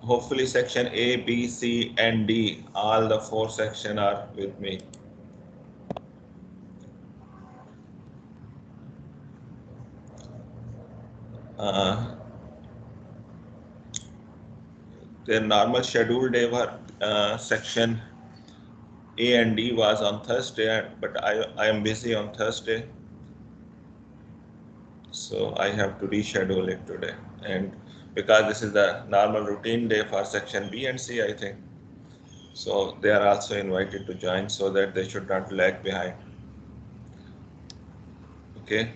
hopefully section A, B, C, and D, all the 4 sections are with me. Their normal scheduled day were section A and D was on Thursday, but I am busy on Thursday, so I have to reschedule it today. And because this is the normal routine day for section B and C, I think, so they are also invited to join so that they should not lag behind. Okay.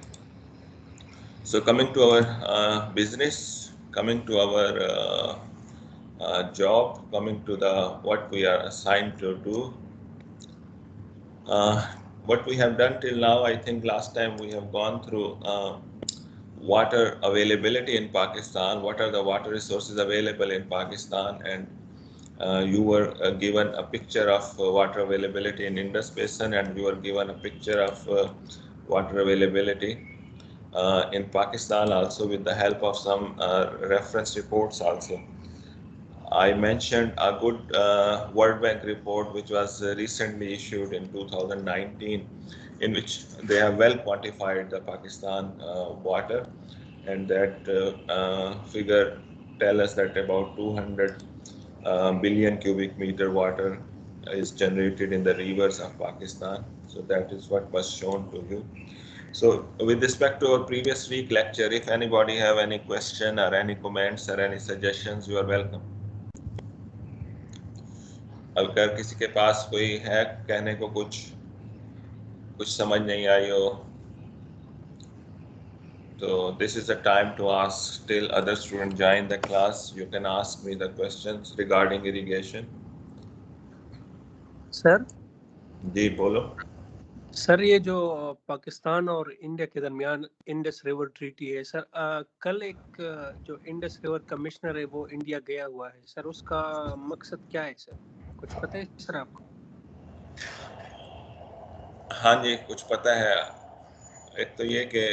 So coming to our business, coming to our job, coming to the what we are assigned to do. What we have done till now, I think last time we have gone through water availability in Pakistan, what are the water resources available in Pakistan, and you were given a picture of water availability in Indus Basin, and you were given a picture of water availability in Pakistan also with the help of some reference reports also. I mentioned a good World Bank report which was recently issued in 2019, in which they have well quantified the Pakistan water, and that figure tell us that about 200 billion cubic meter water is generated in the rivers of Pakistan. So that is what was shown to you. So with respect to our previous week lecture, if anybody have any question or any comments or any suggestions, you are welcome. अगर किसी के पास कोई है कहने को कुछ समझ नहीं आई हो, so this is the time to ask. Till other students join the class, you can ask me the questions regarding irrigation. Sir ji बोलो. सर ये जो पाकिस्तान और इंडिया के दरमियान इंडस रिवर ट्रीटी है सर, कल एक जो इंडस रिवर कमिश्नर है वो इंडिया गया हुआ है सर, उसका मकसद क्या है सर, कुछ पता है सर आपको? हाँ जी, कुछ पता है. एक तो ये कि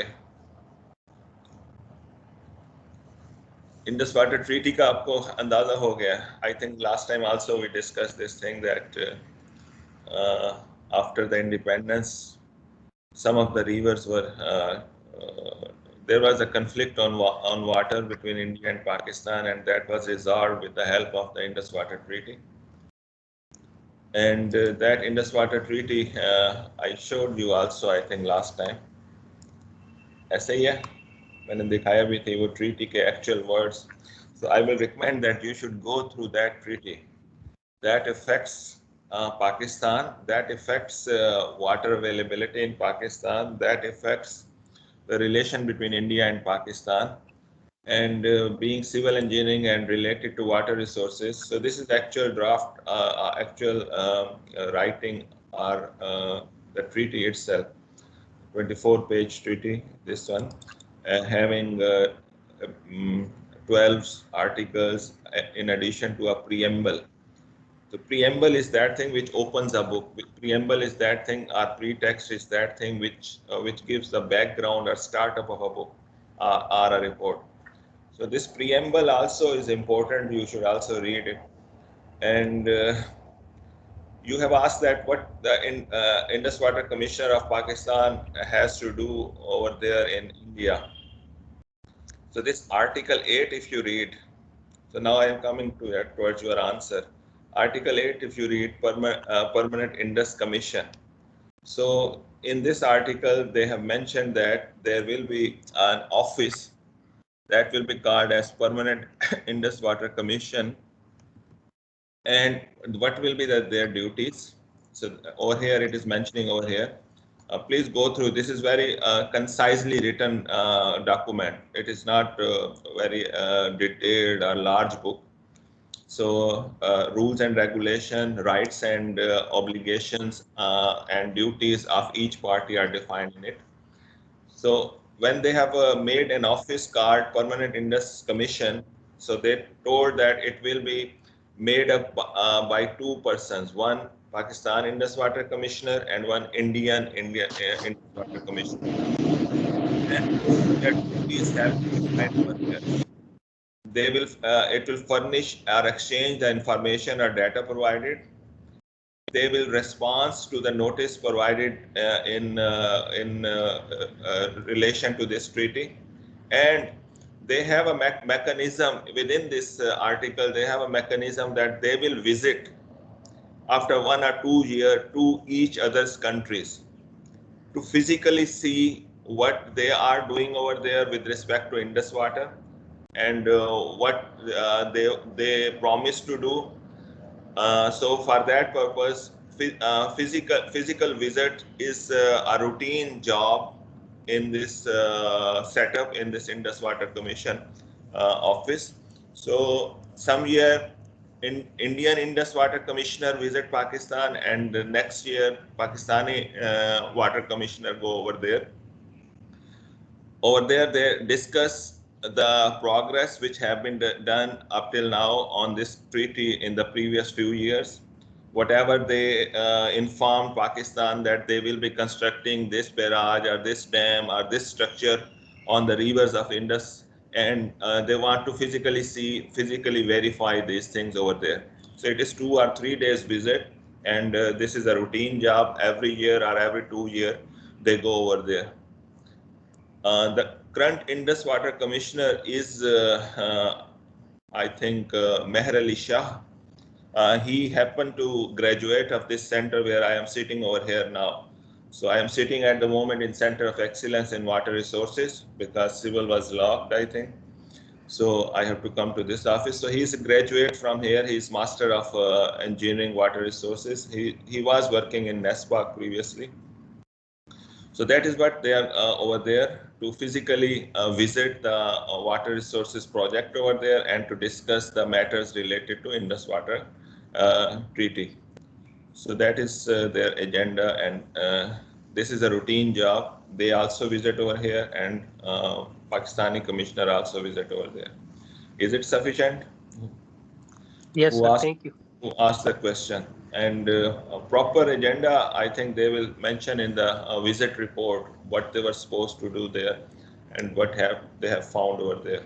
इंडस वाटर ट्रीटी का आपको अंदाजा हो गया. I think last time also we discuss this thing that after the independence, some of the rivers were there was a conflict on water between India and Pakistan, and that was resolved with the help of the Indus Water Treaty. And that Indus Water Treaty I showed you also, I think last time. ऐसे ही है, मैंने दिखाया भी थी वो treaty के actual words. So I will recommend that you should go through that treaty. That affects Pakistan, that affects water availability in Pakistan, that affects the relation between India and Pakistan, and being civil engineering and related to water resources. So this is the actual draft, actual writing or the treaty itself, 24-page treaty, this one, having 12 articles in addition to a preamble. The preamble is that thing which opens a book. Preamble is that thing, or pretext is that thing which gives the background or startup of a book or a report. So this preamble also is important. You should also read it. And you have asked that what the Indus Water Commissioner of Pakistan has to do over there in India. So this Article 8, if you read, so now I am coming to that towards your answer. Article 8, if you read Permanent Indus Commission. So in this article, they have mentioned that there will be an office that will be called as Permanent Indus Water Commission. And what will be their duties? So over here, it is mentioning over here. Please go through. This is very concisely written document. It is not very detailed or large book. So rules and regulation, rights and obligations and duties of each party are defined in it. So when they have made an office called Permanent Indus Commission, so they told that it will be made up by 2 persons, one Pakistan Indus Water Commissioner and one Indian Indus Water Commissioner. And their duties have been defined over here. they will it will furnish or exchange the information or data provided. They will respond to the notice provided in relation to this treaty, and they have a mechanism within this article. They have a mechanism that they will visit after 1 or 2 years to each other's countries to physically see what they are doing over there with respect to Indus water, and what they promise to do. So for that purpose, physical visit is a routine job in this setup in this Indus Water Commission office. So some year in Indian Indus Water Commissioner visit Pakistan, and next year Pakistani Water Commissioner go over there. Over there, they discuss the progress which have been done up till now on this treaty in the previous few years. Whatever they informed Pakistan that they will be constructing this barrage or this dam or this structure on the rivers of Indus, and they want to physically verify these things over there. So it is 2 or 3 days visit, and this is a routine job. Every year or every 2 years, they go over there. The current Indus Water Commissioner is, I think, Meher Ali Shah. He happened to graduate of this center where I am sitting over here now. So I am sitting at the moment in Center of Excellence in Water Resources because civil was locked, I think. So I have to come to this office. So he is a graduate from here. He is Master of Engineering Water Resources. He was working in NESPAC previously. So that is what they are over there to physically visit the water resources project over there and to discuss the matters related to Indus Water Treaty. So that is their agenda, and this is a routine job. They also visit over here, and Pakistani commissioner also visit over there. Is it sufficient? Yes, sir. Thank you. Who asked the question? And a proper agenda, I think they will mention in the visit report what they were supposed to do there and what they have found over there.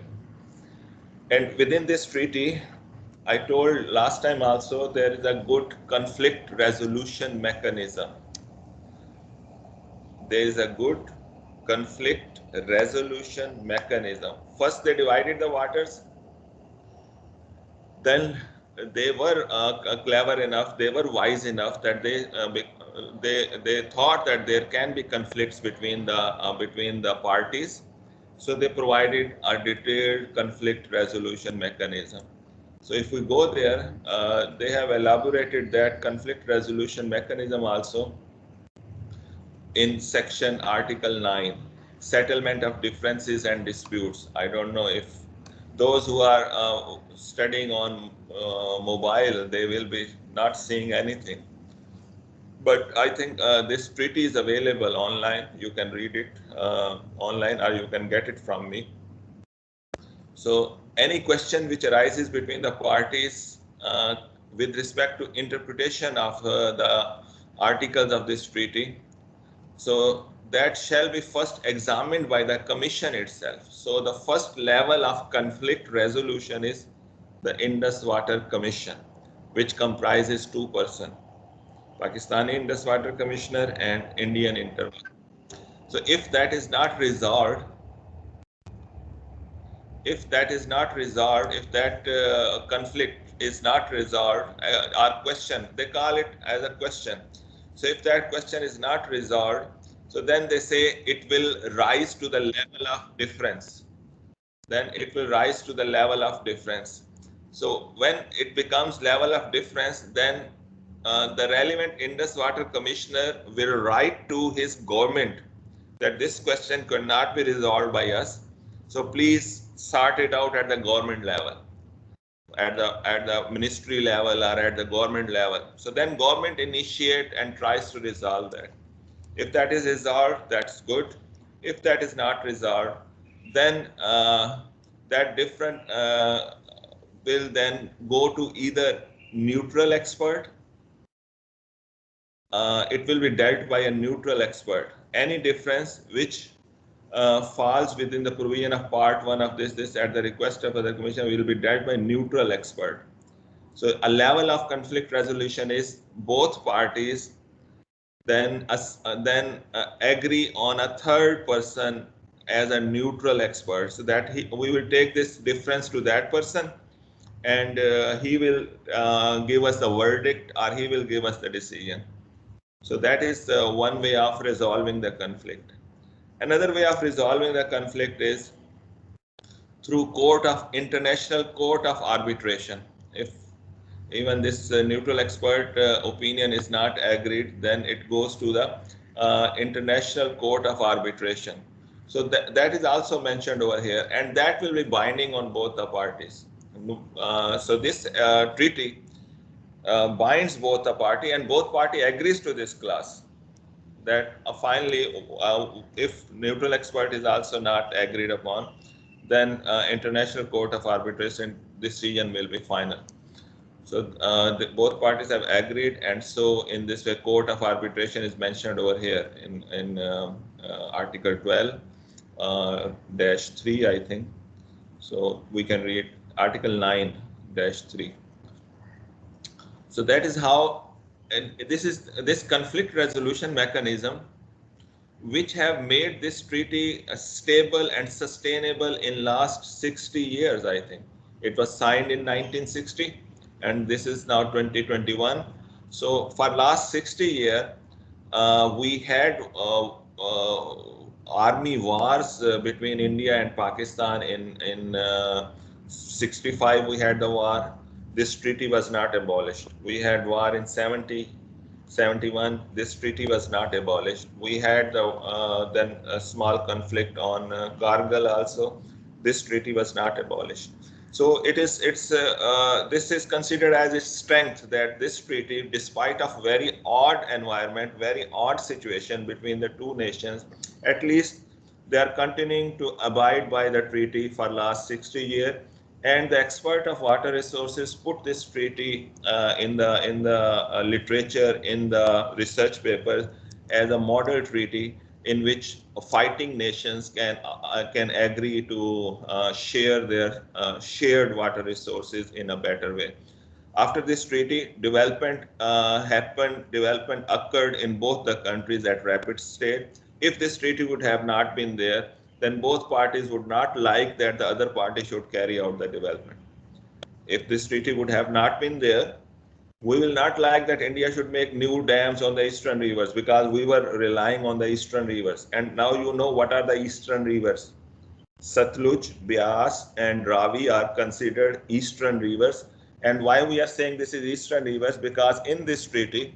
And within this treaty, I told last time also, there is a good conflict resolution mechanism. There is a good conflict resolution mechanism. First, they divided the waters. Then they were clever enough, they were wise enough that they thought that there can be conflicts between the parties. So they provided a detailed conflict resolution mechanism. So if we go there, they have elaborated that conflict resolution mechanism also in section Article 9, settlement of differences and disputes. I don't know if those who are studying on mobile, they will be not seeing anything. But I think this treaty is available online. You can read it online, or you can get it from me. So any question which arises between the parties with respect to interpretation of the articles of this treaty, so that shall be first examined by the commission itself. So the first level of conflict resolution is the Indus Water Commission, which comprises 2 persons, Pakistani Indus Water Commissioner and Indian Inter. So if that is not resolved, if that conflict is not resolved, our question, they call it as a question. So if that question is not resolved, so then they say it will rise to the level of difference. Then it will rise to the level of difference. So when it becomes level of difference, then the relevant Indus Water Commissioner will write to his government that this question could not be resolved by us. So please sort it out at the government level, at the ministry level or at the government level. So then government initiate and tries to resolve that. If that is resolved, that's good. If that is not resolved, then that different will then go to either neutral expert. It will be dealt by a neutral expert. Any difference which falls within the provision of Part 1 of this at the request of the Commission will be dealt by neutral expert. So a level of conflict resolution is both parties then agree on a third person as a neutral expert, so that we will take this difference to that person, and he will give us the verdict, or he will give us the decision. So that is one way of resolving the conflict. Another way of resolving the conflict is through international court of arbitration. If even this neutral expert opinion is not agreed, then it goes to the International Court of Arbitration. So that is also mentioned over here, and that will be binding on both the parties. So this treaty binds both the party, and both party agrees to this clause. That finally, if neutral expert is also not agreed upon, then International Court of Arbitration decision will be final. So both parties have agreed, and so in this way, Court of Arbitration is mentioned over here in Article 12-3, I think. So we can read Article 9-3. So that is how, and this conflict resolution mechanism, which have made this treaty stable and sustainable in last 60 years, I think. It was signed in 1960, and this is now 2021. So for last 60 years, we had army wars between India and Pakistan. In 65, we had the war. This treaty was not abolished. We had war in 71. This treaty was not abolished. We had then a small conflict on Kargil also. This treaty was not abolished. So this is considered as its strength, that this treaty, despite of very odd environment, very odd situation between the two nations, at least they are continuing to abide by the treaty for last 60 years. And the expert of water resources put this treaty in the literature, in the research papers, as a model treaty in which fighting nations can agree to share their shared water resources in a better way. After this treaty, development occurred in both the countries at rapid state. If this treaty would have not been there, then both parties would not like that the other party should carry out the development. If this treaty would have not been there, we will not like that India should make new dams on the eastern rivers, because we were relying on the eastern rivers. And now you know what are the eastern rivers. Satluj, Beas, and Ravi are considered eastern rivers. And why we are saying this is eastern rivers? Because in this treaty,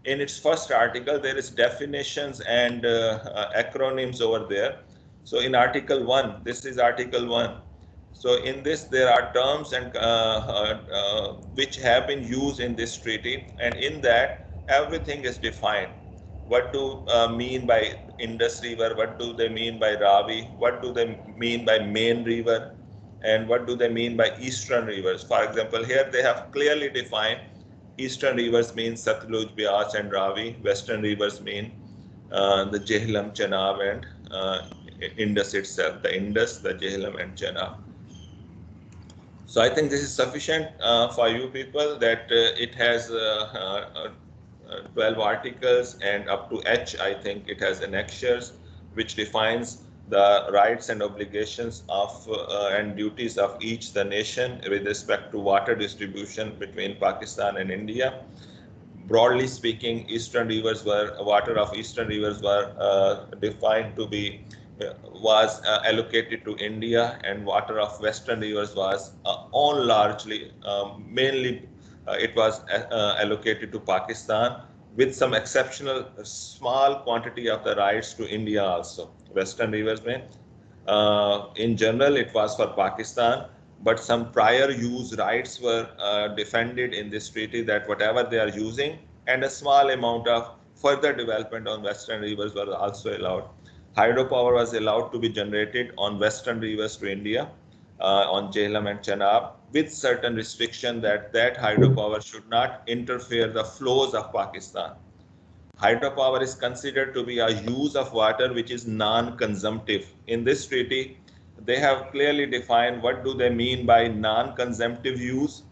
in its first article, there is definitions and acronyms over there. So in Article 1, this is Article 1. So in this, there are terms and which have been used in this treaty, and in that, everything is defined. What do mean by Indus River? What do they mean by Ravi? What do they mean by main river? And what do they mean by eastern rivers? For example, here they have clearly defined eastern rivers mean Satluj, Beas, and Ravi. Western rivers mean the Jhelum, Chenab, and Indus itself, the Indus, the Jhelum, and Chenab. So I think this is sufficient for you people, that it has 12 articles, and up to H, I think it has annexures, which defines the rights and obligations of and duties of each the nation with respect to water distribution between Pakistan and India. Broadly speaking, water of eastern rivers were defined to be was allocated to India, and water of western rivers was all largely, mainly it was allocated to Pakistan, with some exceptional small quantity of the rights to India also. Western rivers in general it was for Pakistan, but some prior use rights were defended in this treaty, that whatever they are using, and a small amount of further development on western rivers were also allowed. Hydropower was allowed to be generated on western rivers to India, on Jhelum and Chenab, with certain restriction that hydropower should not interfere the flows of Pakistan. Hydropower is considered to be a use of water which is non-consumptive. In this treaty, they have clearly defined what do they mean by non-consumptive use.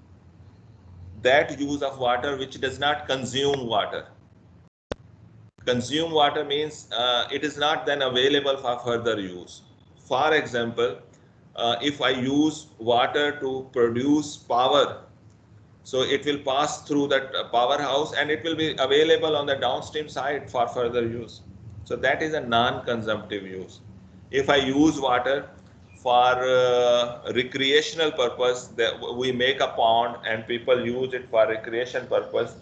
That use of water which does not consume water. Consume water means it is not then available for further use. For example, if I use water to produce power, so it will pass through that powerhouse and it will be available on the downstream side for further use. So that is a non-consumptive use. If I use water for recreational purpose, that we make a pond and people use it for recreation purpose,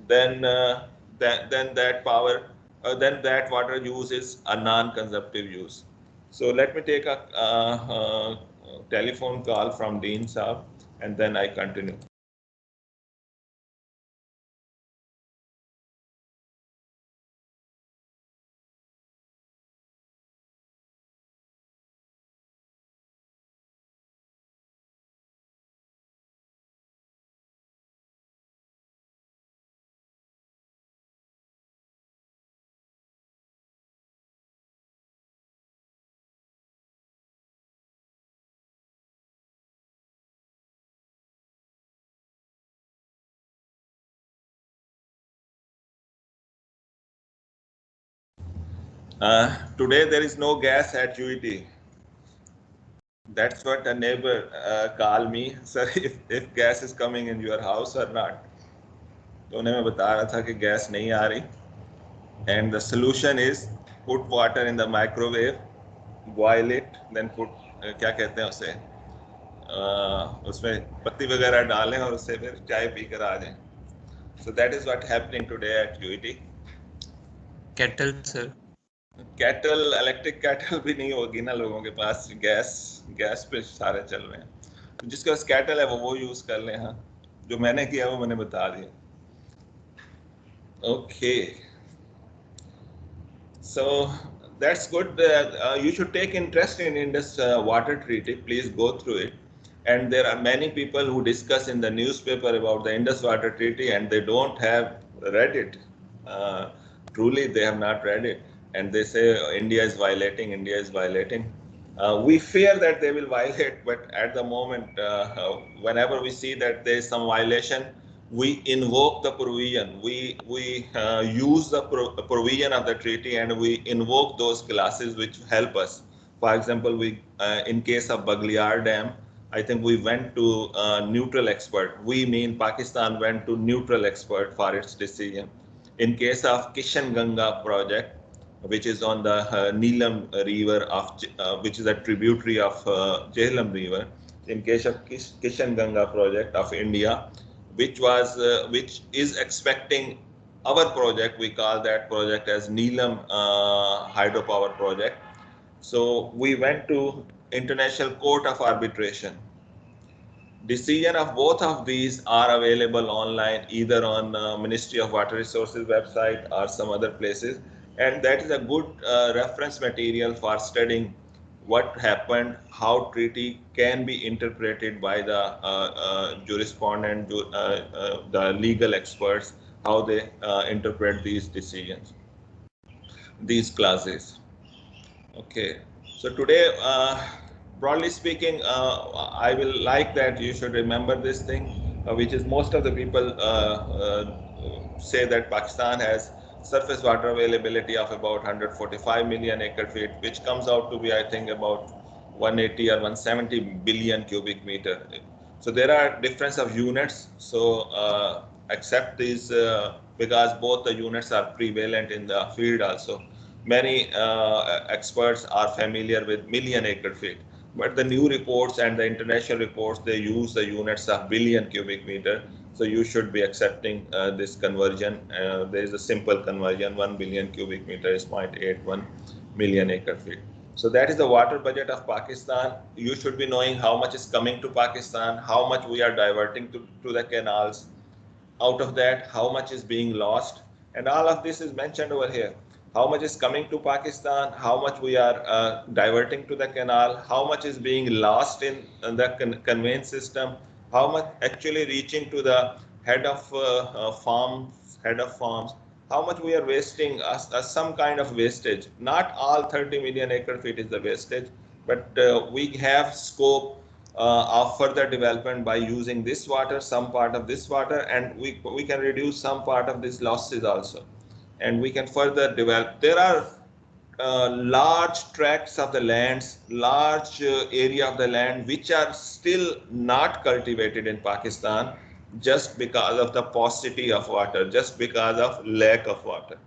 then then that power, then that water use is a non-consumptive use. So let me take a telephone call from Dean Saab and then I continue. Today there is no gas at UET. That's what a neighbor called me, sir, if gas is coming in your house or not. तो उन्हें मैं बता रहा था कि gas नहीं आ रही. And the solution is put water in the microwave, boil it, then put क्या कहते हैं उसे, उसमें पत्ती वगैरह डालें और उससे फिर चाय पीकर आ जाएं. So that is what happening today at UET. Kettle, sir. Cattle, electric cattle भी नहीं होगी ना लोगों के पास. गैस पे सारे चल रहे हैं. तो जिसके पास कैटल है वो यूज कर लें. हाँ, जो मैंने किया वो मैंने बता दिया. Okay, so that's good. You should take interest in Indus water treaty. Please go through it. And there are many people who discuss in the newspaper about the Indus water treaty and they don't have read it. Truly, they have not read it. And they say India is violating, India is violating. We fear that they will violate, but at the moment, whenever we see that there is some violation, we invoke the provision. We use the provision of the treaty and we invoke those classes which help us. For example, we in case of Bhakra Dam, I think we went to neutral expert. We mean Pakistan went to neutral expert for its decision. In case of Kishan Ganga project, which is on the Neelam river, which is a tributary of Jhelum river. In case of Kishan Ganga project of India, which is expecting our project, we call that project as Neelam hydropower project. So we went to International Court of Arbitration. Decision of both of these are available online, either on Ministry of Water Resources website or some other places. And that is a good reference material for studying what happened, how treaty can be interpreted by the jurisprudent, the legal experts, how they interpret these decisions, these clauses. Okay, so today, broadly speaking, I will like that you should remember this thing, which is most of the people say that Pakistan has surface water availability of about 145 million acre feet, which comes out to be, I think, about 180 or 170 billion cubic meter. So there are difference of units. So accept these because both the units are prevalent in the field also. Many experts are familiar with million acre feet, but the new reports and the international reports, they use the units of billion cubic meter. So you should be accepting this conversion. There is a simple conversion. 1 billion cubic meter is 0.81 million acre feet. So that is the water budget of Pakistan. You should be knowing how much is coming to Pakistan, how much we are diverting to the canals. Out of that, how much is being lost. And all of this is mentioned over here. How much is coming to Pakistan, how much we are diverting to the canal, how much is being lost in the conveyance system, how much actually reaching to the head of farms, how much we are wasting as some kind of wastage. Not all 30 million acre feet is the wastage, but we have scope of further development by using this water, some part of this water, and we can reduce some part of these losses also, and we can further develop. There are large tracts of the lands, large area of the land which are still not cultivated in Pakistan just because of the paucity of water, just because of lack of water.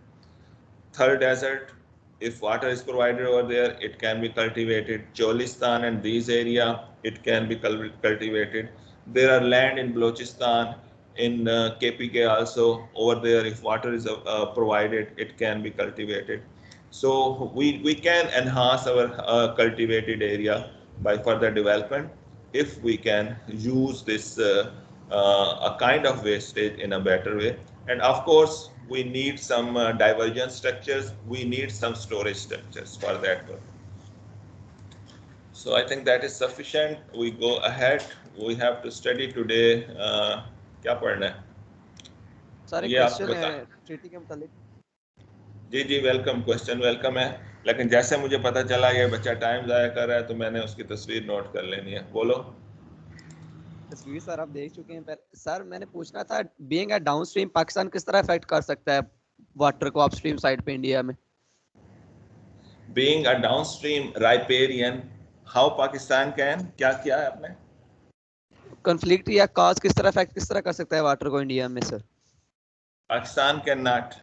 Third desert, if water is provided over there, it can be cultivated. Cholistan and these area, it can be cultivated. There are land in Balochistan, in KPK also, over there, if water is provided, it can be cultivated. So we can enhance our cultivated area by further development if we can use this a kind of wastage in a better way. And of course, we need some divergence structures. We need some storage structures for that purpose. So I think that is sufficient. We go ahead. We have to study today. क्या पढ़ना है? सारे ये आप question बता. है treaty के मुतालिक. जी जी वेलकम, क्वेश्चन वेलकम है, लेकिन जैसे मुझे पता चला ये बच्चा टाइम ज़ाया कर रहा है तो मैंने उसकी तस्वीर नोट कर लेनी है. बोलो. तस्वीर सर आप देख चुके हैं. सर मैंने पूछना था, बीइंग अ डाउनस्ट्रीम पाकिस्तान किस तरह अफेक्ट कर सकता है वाटर को अपस्ट्रीम साइड पे इंडिया में? Being a downstream riparian, how Pakistan can, क्या किया है आपने? कॉन्फ्लिक्ट या कॉज किस तरह कर सकता है वाटर को इंडिया में sir? Pakistan cannot.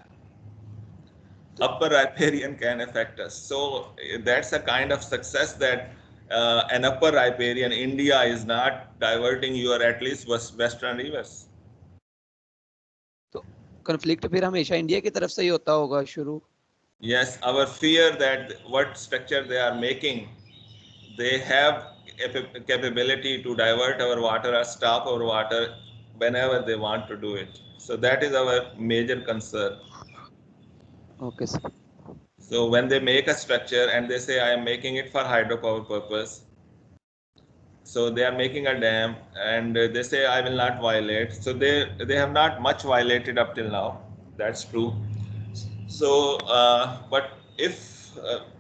Upper riparian can affect us. So that's a kind of success that an upper riparian, India is not diverting your at least western rivers. तो conflict फिर हमेशा इंडिया की तरफ से ही होता होगा शुरू? Yes, our fear that what structure they are making, they have a capability to divert our water or stop our water whenever they want to do it. So that is our major concern. Okay, sir. So when they make a structure and they say I am making it for hydropower purpose, so they are making a dam and they say I will not violate. So they have not much violated up till now. That's true. So but if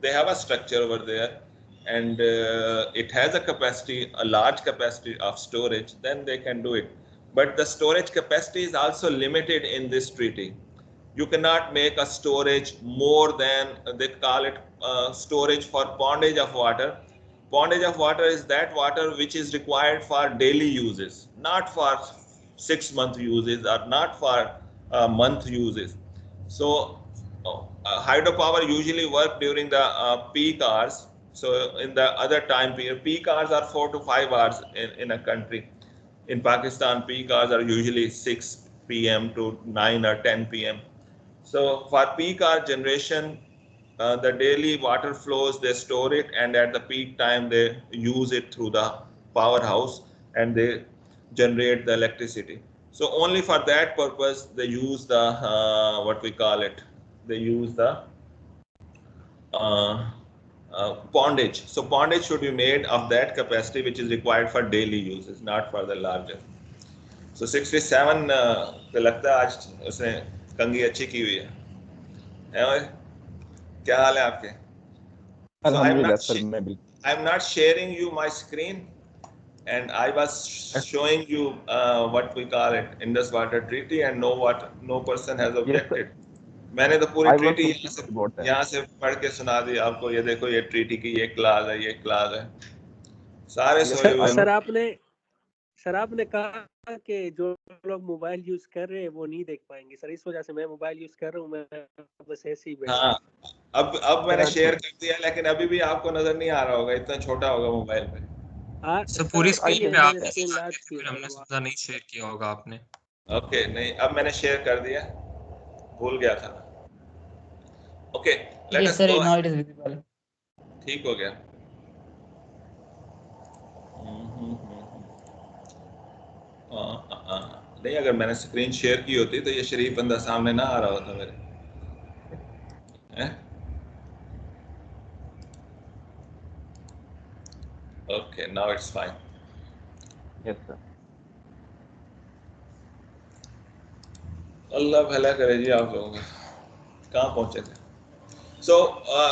they have a structure over there and it has a capacity, a large capacity of storage, then they can do it. But the storage capacity is also limited in this treaty. You cannot make a storage more than, they call it storage for pondage of water. Pondage of water is that water which is required for daily uses, not for 6-month uses or not for month uses. So hydropower usually work during the peak hours. So in the other time period, peak hours are 4 to 5 hours in a country. In Pakistan, peak hours are usually 6 p.m. to 9 or 10 p.m. So for peak hour generation, the daily water flows, they store it, and at the peak time they use it through the powerhouse and they generate the electricity. So only for that purpose they use the what we call it, they use the pondage. So pondage should be made of that capacity which is required for daily uses, not for the larger. So 67 पे लगता है आज उसने कंघी अच्छी की हुई है. क्या हाल है आपके? So I'm not sharing you my screen, and I was showing you what we call it, Indus Water Treaty, and no person has objected. मैंने तो पूरी ट्रीटी यहाँ से पढ़ के सुना दी आपको. ये देखो, ये ट्रीटी की ये क्लाज है, ये क्लाज है, सारे सोए हुए. सर आपने कहा कि जो लोग मोबाइल यूज कर रहे हैं वो नहीं देख पाएंगे सर, इस वजह से मैं मोबाइल यूज कर रहा हूँ, मैं बस ऐसे ही बैठा. हाँ, अब मैंने शेयर कर दिया, लेकिन अभी भी आपको नजर नहीं आ रहा होगा, इतना छोटा होगा मोबाइल पे. सर पूरी स्क्रीन पे आपने फिर हमने सोचा नहीं शेयर किया होगा आपने. ओके, नहीं, अब मैंने शेयर कर दिया, भूल गया था. Okay, let us go. Now it is visible. ठीक हो गया. नहीं, अगर मैंने स्क्रीन शेयर की होती तो ये शरीफ बंदा सामने ना आ रहा होता मेरे. Okay, now it's fine. Yes, sir. अल्लाह भला करे जी आप लोगों का. कहाँ पहुंचे थे? So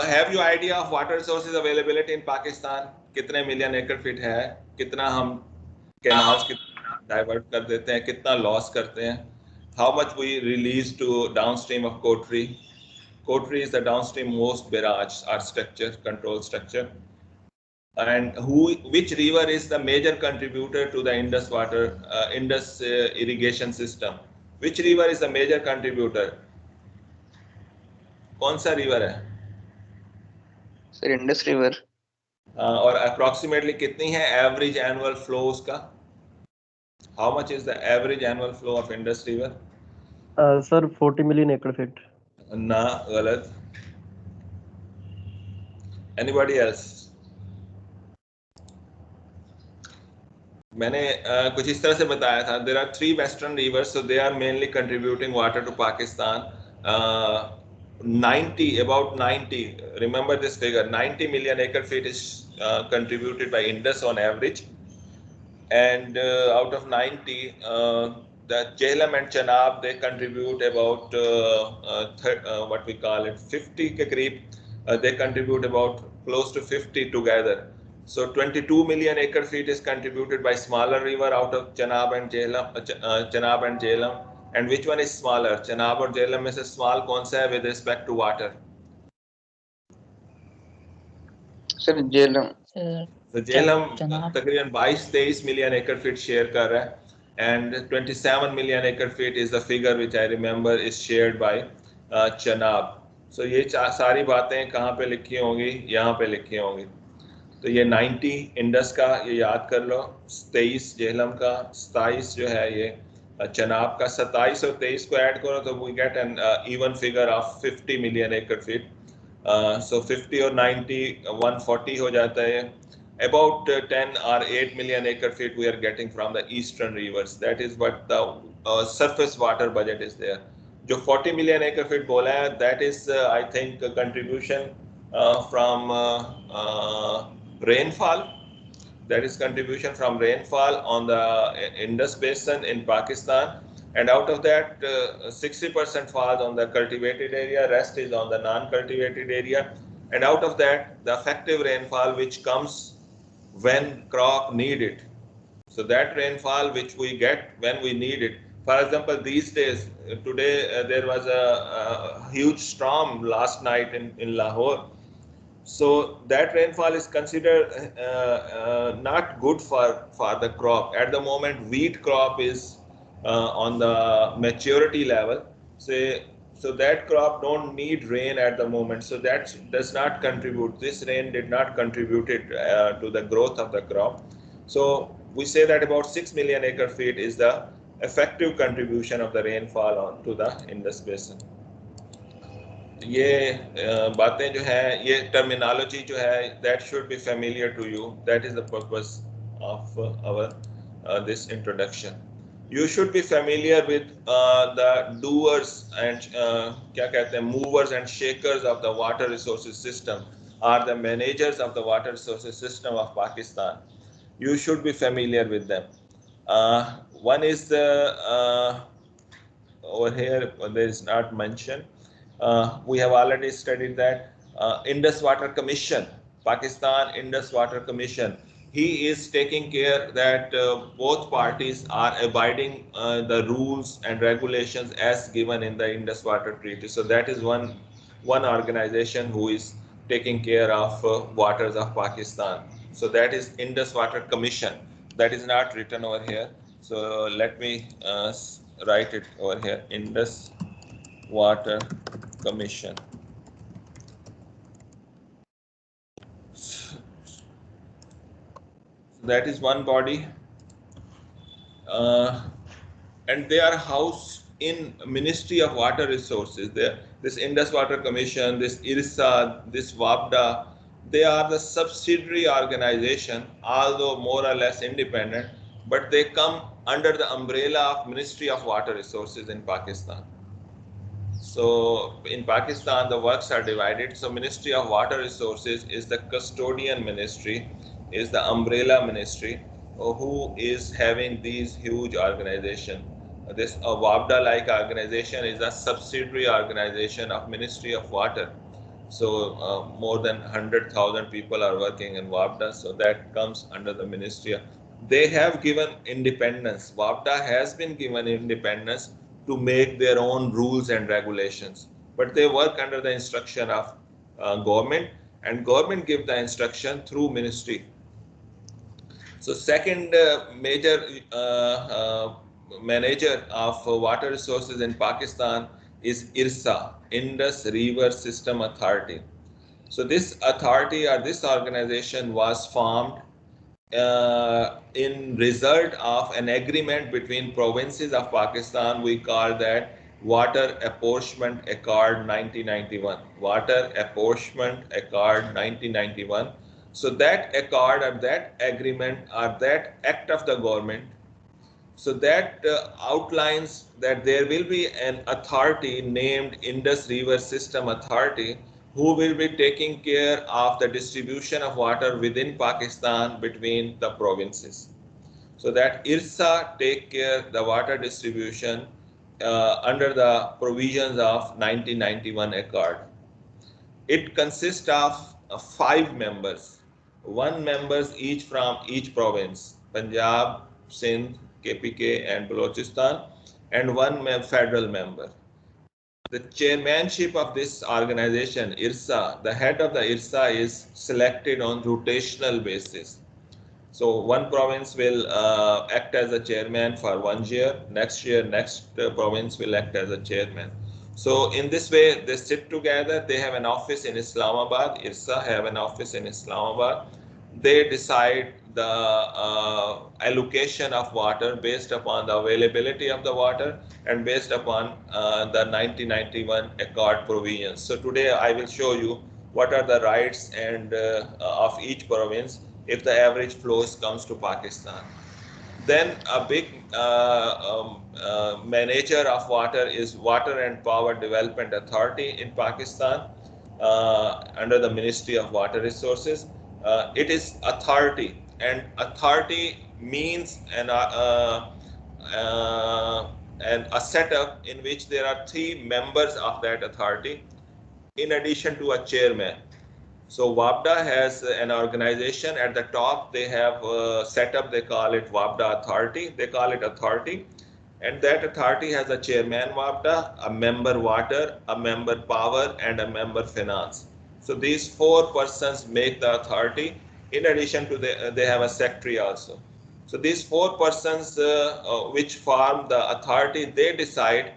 have you idea of water resources availability in Pakistan? कितने मिलियन एकड़ फीट है, कितना हम कैनाल्स की डाइवर्ट कर देते हैं, कितना लॉस करते हैं? How much we release to downstream of Kotri? Kotri is the downstream most barrage or structure, control structure. And which river is the major contributor to the Indus water, Indus irrigation system? Which river is the major contributor? कौन सा river है? Sir Indus river. और approximately कितनी है average annual flow उसका? How much is the average annual flow of Indus river? Sir 40 million acre feet. ना, गलत। Anybody else? मैंने कुछ इस तरह से बताया था, there are 3 western rivers, so they are mainly contributing water to Pakistan. 90, about 90, remember this figure, 90 million acre feet is contributed by Indus on average, and out of 90, the Jhelum and Chenab, they contribute about what we call it 50 ke kareeb, they contribute about close to 50 together. So 22 million acre feet is contributed by smaller river out of Chenab and Jhelum. And which one is smaller? Chenab और Jhelum में से small कौन सा है with respect to water? Sir Jhelum. तो झेलम तकरीबन 22-23 million acre feet share कर रहा है, and 27 million acre feet is the figure which I remember is shared by Chenab. So ये सारी बातें कहाँ पे लिखी होंगी? यहाँ पे लिखी होंगी। तो ये 90 इंडस का, ये याद कर लो, 23 झेलम का, 27 जो है ये चनाब का, 27 और 23 को ऐड करो तो we get an even figure of 50 million acre feet. So 50 और 90 140 हो जाता है. About 10 or 8 million acre feet we are getting from the eastern rivers. That is what the surface water budget is there. जो 40 million acre feet बोला है, that is I think a contribution from rainfall. That is contribution from rainfall on the Indus Basin in Pakistan, and out of that 60% falls on the cultivated area, rest is on the non-cultivated area, and out of that the effective rainfall which comes when crop need it. So that rainfall which we get when we need it. For example, these days, today there was a huge storm last night in Lahore. So that rainfall is considered not good for the crop. At the moment, wheat crop is on the maturity level. So that crop don't need rain at the moment. So that does not contribute. This rain did not contribute to the growth of the crop. So we say that about 6 million acre feet is the effective contribution of the rainfall to the Indus Basin. ये बातें जो है, ये terminology जो है, that should be familiar to you. That is the purpose of our this introduction. You should be familiar with the doers and क्या कहते हैं, movers and shakers of the water resources system, are the managers of the water resources system of Pakistan. You should be familiar with them. One is the over here there is not mentioned. We have already studied that Indus Water Commission, Pakistan Indus Water Commission. He is taking care that both parties are abiding the rules and regulations as given in the Indus Water Treaty. So that is one organization who is taking care of waters of Pakistan. So that is Indus Water Commission. That is not written over here. So let me write it over here. Indus Water Commission. So that is one body, and they are housed in Ministry of Water Resources. This Indus Water Commission, this IRSA, this WAPDA, they are the subsidiary organization, although more or less independent, but they come under the umbrella of Ministry of Water Resources in Pakistan. So in Pakistan, the works are divided. So Ministry of Water Resources is the custodian ministry, is the umbrella ministry, who is having these huge organization. This WAPDA-like organization is a subsidiary organization of Ministry of Water. So more than 100,000 people are working in WAPDA, so that comes under the ministry. They have given independence. WAPDA has been given independence to make their own rules and regulations, but they work under the instruction of government, and government give the instruction through ministry. So second major manager of water resources in Pakistan is IRSA, Indus River System Authority. So this authority or this organization was formed in result of an agreement between provinces of Pakistan. We call that Water Apportionment Accord 1991. Water Apportionment Accord 1991. So that accord or that agreement or that act of the government, so that outlines that there will be an authority named Indus River System Authority who will be taking care of the distribution of water within Pakistan between the provinces. So that IRSA take care the water distribution under the provisions of 1991 Accord. It consists of 5 members, 1 members each from each province, Punjab, Sindh, KPK and Balochistan, and 1 federal member. The chairmanship of this organization, IRSA, the head of the IRSA is selected on rotational basis. So one province will act as a chairman for 1 year, next province will act as a chairman. So in this way, they sit together, they have an office in Islamabad, IRSA have an office in Islamabad. They decide the allocation of water based upon the availability of the water and based upon the 1991 Accord provisions. So today I will show you what are the rights and of each province if the average flows comes to Pakistan. Then a big manager of water is Water and Power Development Authority in Pakistan under the Ministry of Water Resources. It is authority, and authority means a setup in which there are 3 members of that authority in addition to a chairman. So WAPDA has an organization at the top. They have set up, they call it WAPDA Authority. They call it authority. And that authority has a chairman WAPDA, a member water, a member power, and a member finance. So these 4 persons make the authority. In addition to they have a secretary also. So these 4 persons which form the authority, they decide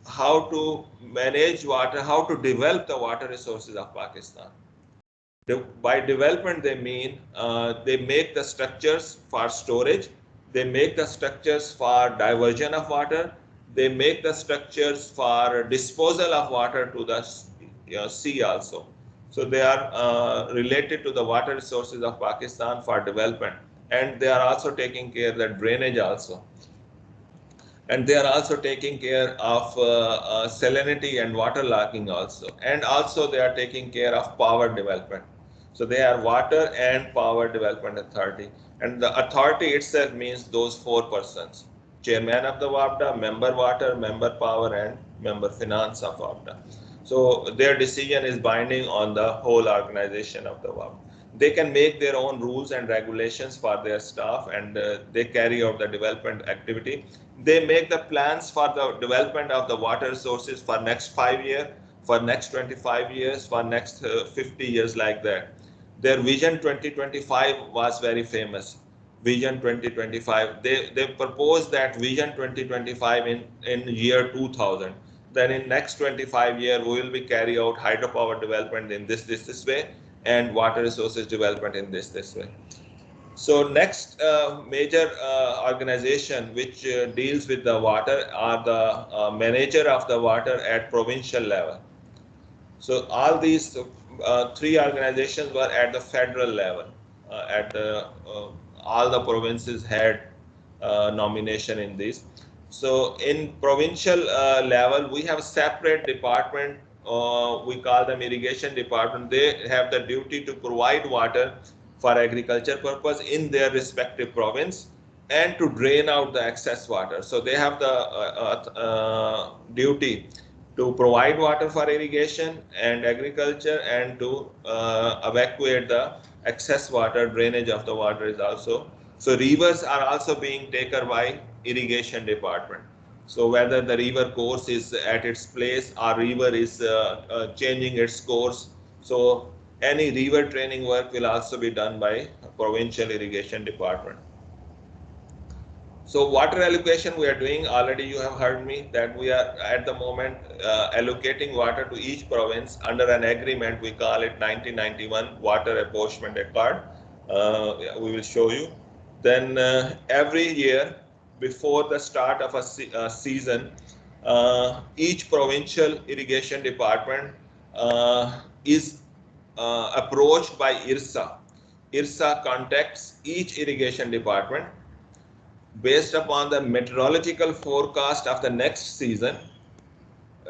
how to manage water, how to develop the water resources of Pakistan. By development, they mean they make the structures for storage, they make the structures for diversion of water, they make the structures for disposal of water to the sea also. So they are related to the water resources of Pakistan for development, and they are also taking care of the drainage also. And they are also taking care of salinity and water logging also. And also they are taking care of power development. So they are Water and Power Development Authority. And the authority itself means those 4 persons. Chairman of the WAPDA, member water, member power, and member finance of WAPDA. So their decision is binding on the whole organization of the WAPDA. They can make their own rules and regulations for their staff, and they carry out the development activity. They make the plans for the development of the water resources for next 5 years, for next 25 years, for next 50 years, like that. Their Vision 2025 was very famous. Vision 2025. They proposed that Vision 2025 in year 2000. Then in next 25 years, we will be carry out hydropower development in this way, and water resources development in this way. So next major organization which deals with the water are the manager of the water at provincial level. So all these 3 organizations were at the federal level. All the provinces had nomination in this. So in provincial level, we have a separate department. We call them irrigation department. They have the duty to provide water for agriculture purpose in their respective province. and to drain out the excess water. So they have the duty to provide water for irrigation and agriculture, and to evacuate the excess water. Drainage of the water is also. So rivers are also being taken by irrigation department. So whether the river course is at its place or river is changing its course, so any river training work will also be done by provincial irrigation department. So water allocation we are doing already. You have heard me that we are at the moment allocating water to each province under an agreement. We call it 1991 Water Apportionment Accord. We will show you. Then every year before the start of a season, each provincial irrigation department is approached by IRSA. IRSA contacts each irrigation department based upon the meteorological forecast of the next season.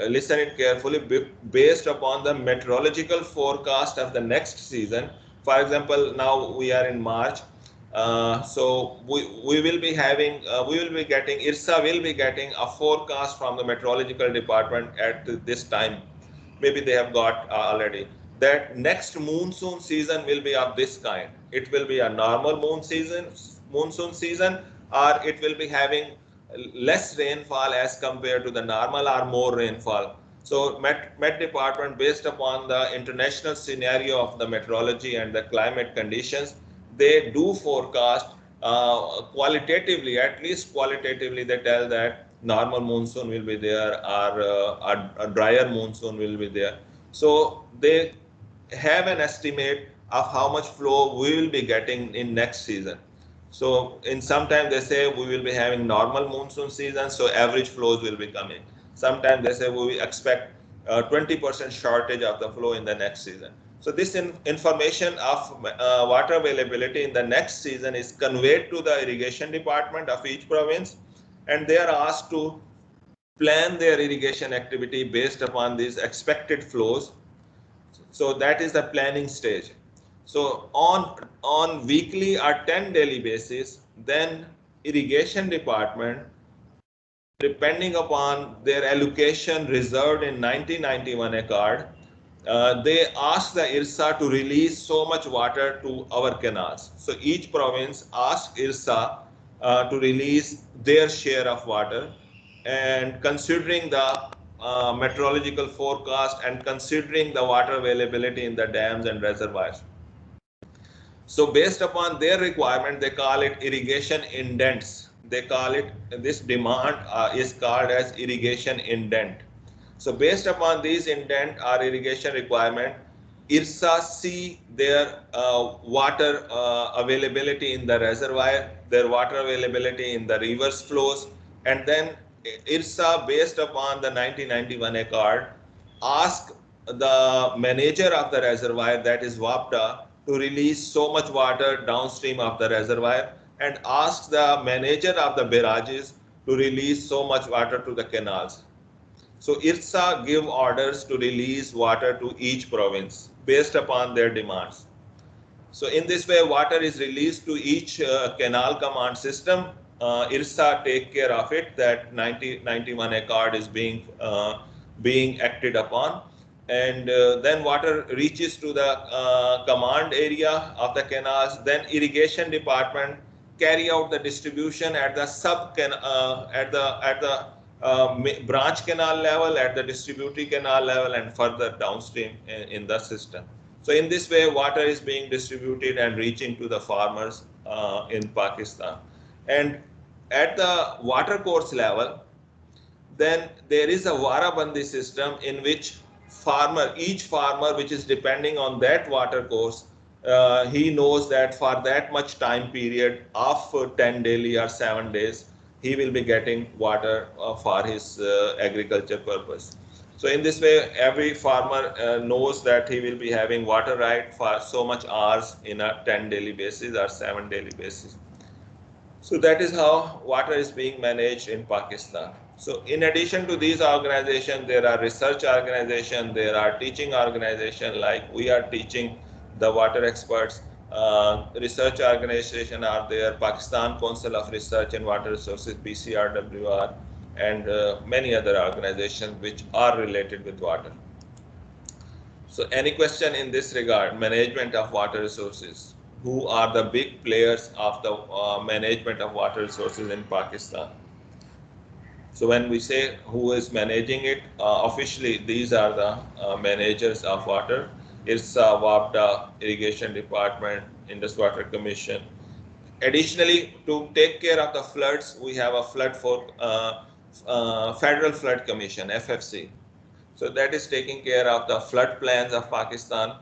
Listen it carefully. Based upon the meteorological forecast of the next season. For example, now we are in March. So we will be having, IRSA will be getting a forecast from the meteorological department at this time. Maybe they have got already. That next monsoon season will be of this kind. It will be a normal monsoon season, or it will be having less rainfall as compared to the normal, or more rainfall. So Met department, based upon the international scenario of the meteorology and the climate conditions, they do forecast qualitatively, at least qualitatively, they tell that normal monsoon will be there, or a drier monsoon will be there. So they have an estimate of how much flow we will be getting in next season. So in sometime they say we will be having normal monsoon season, so average flows will be coming. Sometimes they say we expect 20% shortage of the flow in the next season. So this information of water availability in the next season is conveyed to the irrigation department of each province, and they are asked to plan their irrigation activity based upon these expected flows. So that is the planning stage. So on weekly or 10 daily basis, then irrigation department, depending upon their allocation reserved in 1991 accord, they ask the IRSA to release so much water to our canals. So each province asks IRSA to release their share of water, and considering the meteorological forecast and considering the water availability in the dams and reservoirs. So based upon their requirement, they call it irrigation indents. They call it, this demand is called as irrigation indent. So based upon these indent or irrigation requirement, IRSA see their water availability in the reservoir, their water availability in the rivers flows, and then IRSA, based upon the 1991 accord, ask the manager of the reservoir, that is WAPDA, to release so much water downstream of the reservoir, and ask the manager of the barrages to release so much water to the canals. So IRSA give orders to release water to each province based upon their demands. So in this way, water is released to each canal command system. IRSA take care of it, that 91 accord is being acted upon. And then water reaches to the command area of the canals. Then irrigation department carry out the distribution at the branch canal level, at the distributory canal level, and further downstream in the system. So in this way, water is being distributed and reaching to the farmers in Pakistan. And at the water course level, then there is a Varabandi system in which each farmer which is depending on that water course, he knows that for that much time period of 10 daily or 7 days, he will be getting water for his agriculture purpose. So in this way, every farmer knows that he will be having water right for so much hours in a 10 daily basis or 7 daily basis. So that is how water is being managed in Pakistan. So in addition to these organizations, there are research organizations, there are teaching organizations, like we are teaching the water experts. research organization are there, Pakistan Council of Research and Water Resources, PCRWR, and many other organizations which are related with water. So any question in this regard, management of water resources? Who are the big players of the management of water resources in Pakistan? So when we say who is managing it, officially these are the managers of water. IRSA, WAPDA, Irrigation Department, Indus Water Commission. Additionally, to take care of the floods, we have a Federal Flood Commission, FFC. So that is taking care of the flood plans of Pakistan.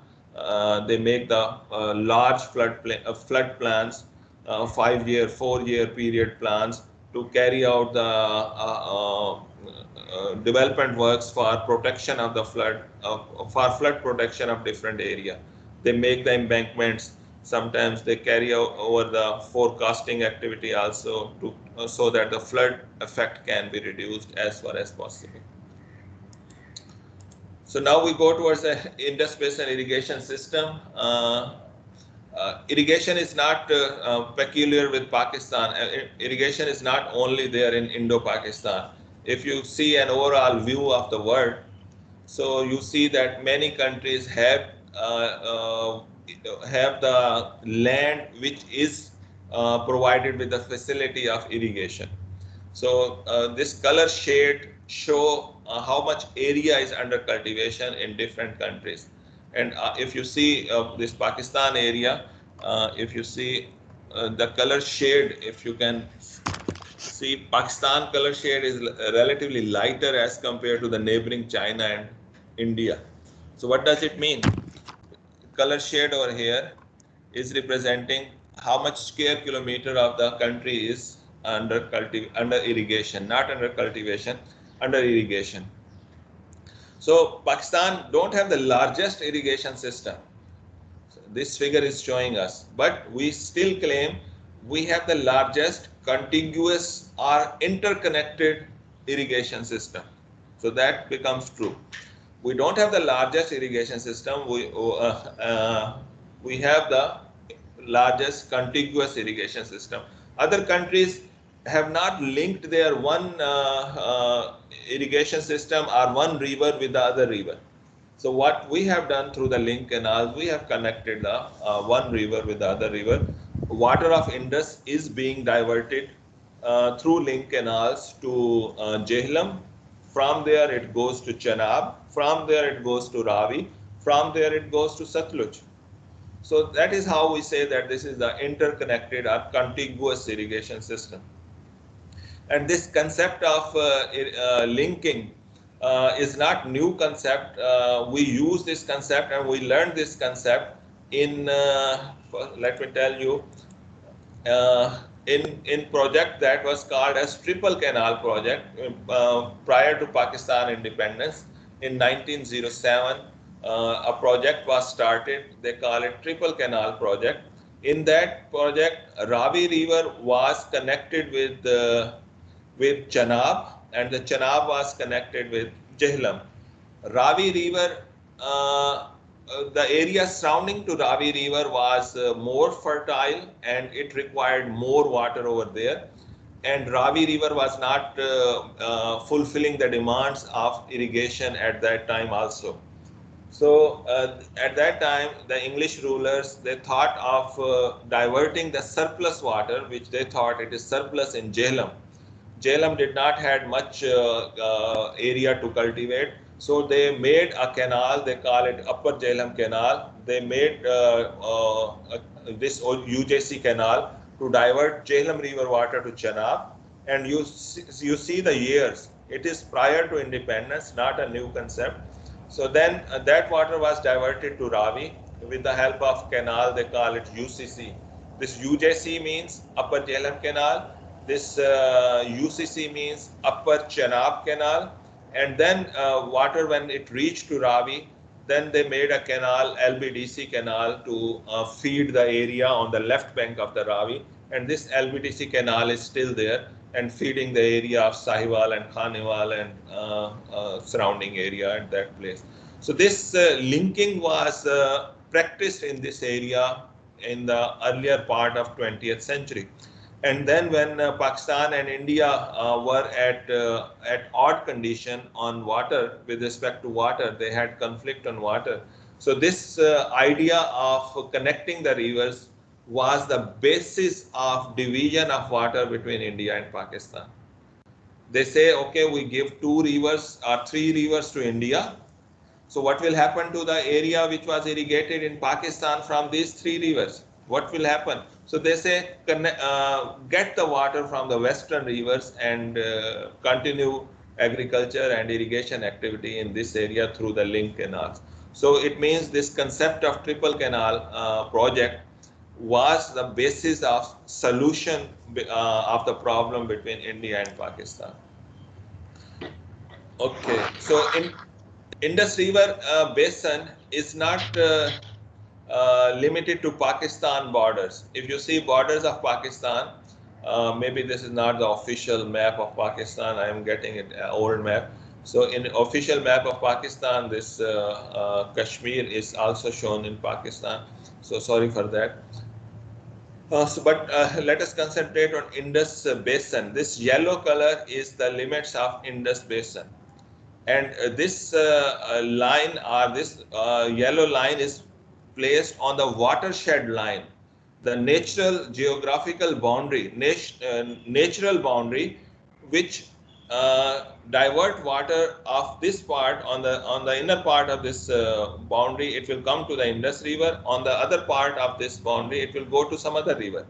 They make the large flood plans, 5-year, 4-year period plans to carry out the development works for protection of the flood, for flood protection of different area. They make the embankments. Sometimes they carry over the forecasting activity also to so that the flood effect can be reduced as far as possible. So now we go towards the Indus Basin irrigation system. Irrigation is not peculiar with Pakistan. Irrigation is not only there in Indo-Pakistan. If you see an overall view of the world, so you see that many countries have the land which is provided with the facility of irrigation. So this color shade show how much area is under cultivation in different countries. And if you see this Pakistan area, if you see the color shade, if you can see, Pakistan color shade is relatively lighter as compared to the neighboring China and India. So what does it mean? Color shade over here is representing how much square kilometer of the country is under irrigation, not under cultivation, under irrigation. So Pakistan don't have the largest irrigation system. So this figure is showing us, but we still claim we have the largest contiguous or interconnected irrigation system. So that becomes true. We don't have the largest irrigation system. We have the largest contiguous irrigation system. Other countries have not linked their one irrigation system or one river with the other river. So what we have done through the link canals, we have connected the one river with the other river. Water of Indus is being diverted through link canals to Jhelum. From there it goes to Chenab. From there it goes to Ravi. From there it goes to Satluj. So that is how we say that this is the interconnected or contiguous irrigation system. And this concept of linking is not new concept. We use this concept and we learned this concept in, let me tell you, in project that was called as Triple Canal project prior to Pakistan independence in 1907. A project was started. They call it Triple Canal project. In that project, Ravi River was connected with Chenab, and the Chenab was connected with Jhelum. Ravi River, the area surrounding to Ravi River was more fertile and it required more water over there. And Ravi River was not fulfilling the demands of irrigation at that time also. So at that time, the English rulers, they thought of diverting the surplus water, which they thought it is surplus in Jhelum. Jhelum did not have much area to cultivate. So they made a canal, they call it Upper Jhelum Canal. They made this UJC canal to divert Jhelum River water to Chenab. And you see the years. It is prior to independence, not a new concept. So then that water was diverted to Ravi with the help of canal, they call it UCC. This UJC means Upper Jhelum Canal. This UCC means Upper Chenab Canal. And then water, when it reached to Ravi, then they made a canal, LBDC canal, to feed the area on the left bank of the Ravi. And this LBDC canal is still there and feeding the area of Sahiwal and Khanewal and surrounding area at that place. So this linking was practiced in this area in the earlier part of 20th century. And then when Pakistan and India were at odd condition on water, with respect to water, they had conflict on water. So this idea of connecting the rivers was the basis of division of water between India and Pakistan. They say, okay, we give 2 rivers or 3 rivers to India. So what will happen to the area which was irrigated in Pakistan from these 3 rivers? What will happen? So they say, get the water from the western rivers and continue agriculture and irrigation activity in this area through the link canals. So it means this concept of triple canal project was the basis of solution of the problem between India and Pakistan. Okay, so in Indus River Basin is not limited to Pakistan borders. If you see borders of Pakistan, maybe this is not the official map of Pakistan. I am getting it old map. So in official map of Pakistan, this Kashmir is also shown in Pakistan. So sorry for that. Let us concentrate on Indus Basin. This yellow color is the limits of Indus Basin. And this line or this yellow line is placed on the watershed line, the natural geographical boundary, natural boundary, which divert water of this part on the inner part of this boundary. It will come to the Indus River. On the other part of this boundary, it will go to some other river.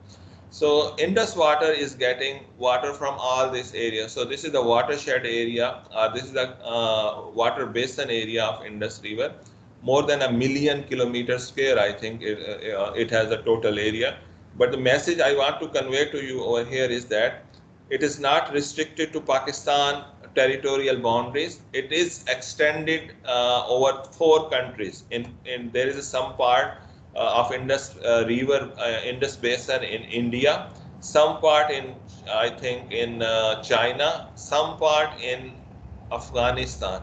So Indus water is getting water from all this area. So this is the watershed area. This is the water basin area of Indus River. More than 1 million kilometers square, I think it has a total area. But the message I want to convey to you over here is that it is not restricted to Pakistan territorial boundaries. It is extended over 4 countries. There is some part of Indus River, Indus Basin in India, some part in, I think, in China, some part in Afghanistan.